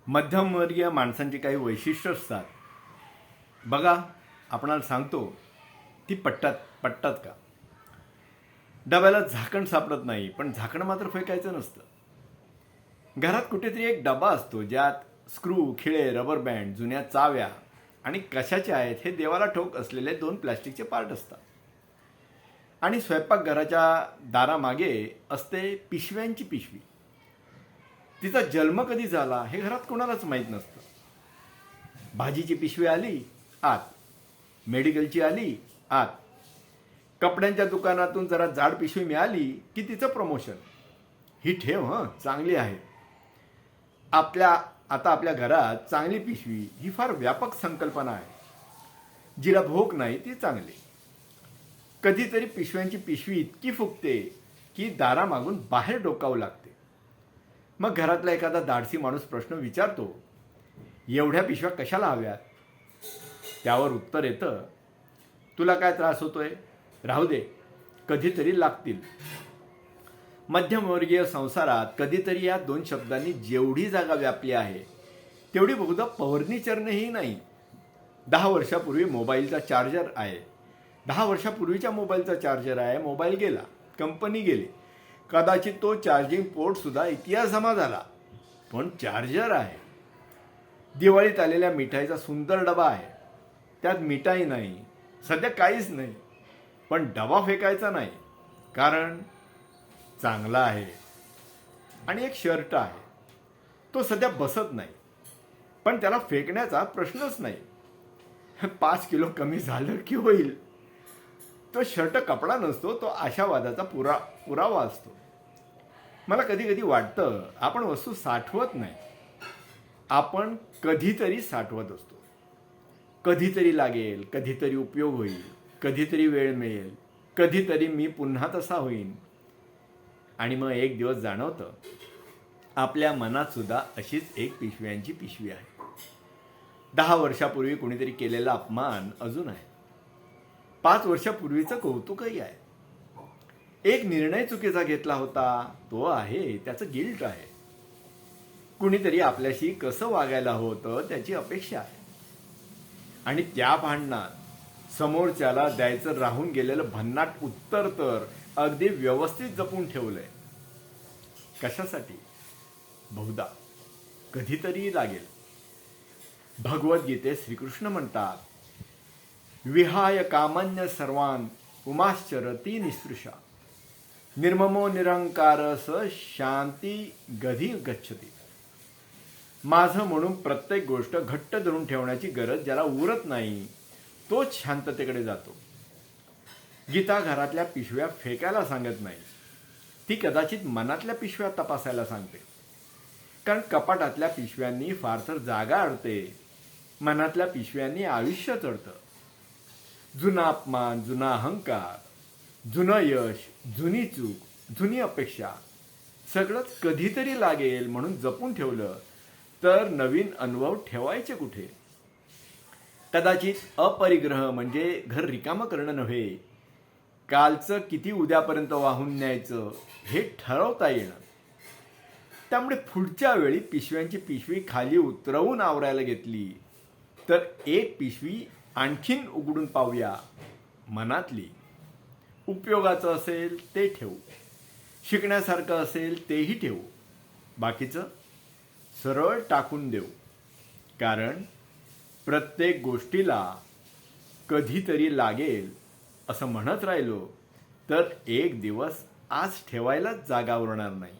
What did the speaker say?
मध्यमवर्गीय माणसांची काही वैशिष्ट्य असतात. बघा, आपणाला सांगतो ती पटतात का. डब्याला झाकण सापडत नाही, पण झाकण मात्र फेकायचं नसतं. घरात कुठेतरी एक डबा असतो ज्यात स्क्रू, खिळे, रबर बँड, जुन्या चाव्या आणि कशाचे आहेत हे देवाला ठाऊक असलेले 2 प्लॅस्टिकचे पार्ट असतात. आणि स्वयंपाकघराच्या दारामागे असते पिशव्यांची पिशवी. तिचा जन्म कधी झाला हे घरात कोणालाच माहीत नसतं. भाजीची पिशवी आली आत, मेडिकलची आली आत, कपड्यांच्या दुकानातून जरा जाड पिशवी मिळाली की तिचं प्रमोशन. ही ठेव चांगली आहे. आता आपल्या घरात चांगली पिशवी ही फार व्यापक संकल्पना आहे. जिला भोग नाही ती चांगली. कधीतरी पिशव्यांची पिशवी इतकी फुगते की दारामागून बाहेर डोकावं लागते. मग घरातला एखादा धाडसी माणूस प्रश्न विचारतो, एवढ्या पिशव्या कशाला हव्यात? त्यावर उत्तर येतं, तुला काय त्रास होतोय? राहू दे, कधीतरी लागतील. मध्यमवर्गीय संसारात कधीतरी या 2 शब्दांनी जेवढी जागा व्यापली आहे तेवढी बहुधा फर्निचरनेही नाही. 10 वर्षापूर्वी मोबाईलचा चार्जर आहे. 10 वर्षापूर्वीच्या मोबाईलचा चार्जर आहे. मोबाईल गेला, कंपनी गेली, कदाचित तो चार्जिंग पोर्ट सुद्धा इतिहास जमा झाला, पण चार्जर आहे. दिवाळीत आलेल्या मिठाईचा सुंदर डबा आहे. त्यात मिठाई नाही, सध्या काहीच नाही, पण डबा फेकायचा नाही, कारण चांगला आहे. आणि एक शर्ट आहे, तो सध्या बसत नाही, पण त्याला फेकण्याचा प्रश्नच नाही. 5 किलो कमी झालं की होईल. तो शर्ट कपडा नसतो, तो आशावादाचा पुरावा असतो. मला कधी कधी वाटतं आपण वस्तू साठवत नाही, आपण कधीतरी साठवत असतो. कधीतरी लागेल, कधीतरी उपयोग होईल, कधीतरी वेळ मिळेल, कधीतरी मी पुन्हा तसा होईन. आणि मग एक दिवस जाणवतं आपल्या मनात सुद्धा अशीच एक पिशव्यांची पिशवी आहे. 10 वर्षापूर्वी कोणीतरी केलेला अपमान अजून आहे. 5 वर्षापूर्वीचं कौतुकही आहे. एक निर्णय चुकीचा घेतला होता, तो आहे, त्याचं गिल्ट आहे. कुणीतरी आपल्याशी कसं वागायला होतं त्याची अपेक्षा आहे. आणि त्या भांडणात समोरच्याला द्यायचं राहून गेलेलं भन्नाट उत्तर तर अगदी व्यवस्थित जपून ठेवलंय. कशासाठी? बहुधा कधीतरी लागेल. भगवद्गीतेत श्रीकृष्ण म्हणतात, विहाय कामन्य सर्वान पुमाश्चरती निसृषा निर्ममो निरंकार स शांती गधी गच्छती. माझं म्हणून प्रत्येक गोष्ट घट्ट धरून ठेवण्याची गरज ज्याला उरत नाही तोच शांततेकडे जातो. गीता घरातल्या पिशव्या फेकायला सांगत नाही, ती कदाचित मनातल्या पिशव्या तपासायला सांगते. कारण कपाटातल्या पिशव्यांनी फार तर जागा अडते, मनातल्या पिशव्यांनी आयुष्य चढतं. जुना अपमान, जुना अहंकार, जुनं यश, जुनी चूक, जुनी अपेक्षा सगळंच कधीतरी लागेल म्हणून जपून ठेवलं तर नवीन अनुभव ठेवायचे कुठे? कदाचित अपरिग्रह म्हणजे घर रिकामं करणं नव्हे, कालचं किती उद्यापर्यंत वाहून न्यायचं हे ठरवता येणं. त्यामुळे पुढच्या वेळी पिशव्यांची पिशवी खाली उतरवून आवरायला घेतली तर एक पिशवी आणखीन उघडून पाहूया, मनातली. उपयोगाचं असेल ते ठेवू, शिकण्यासारखं असेल तेही ठेवू, बाकीचं सरळ टाकून देऊ. कारण प्रत्येक गोष्टीला कधीतरी लागेल असं म्हणत राहिलो तर एक दिवस आज ठेवायलाच जागा उरणार नाही.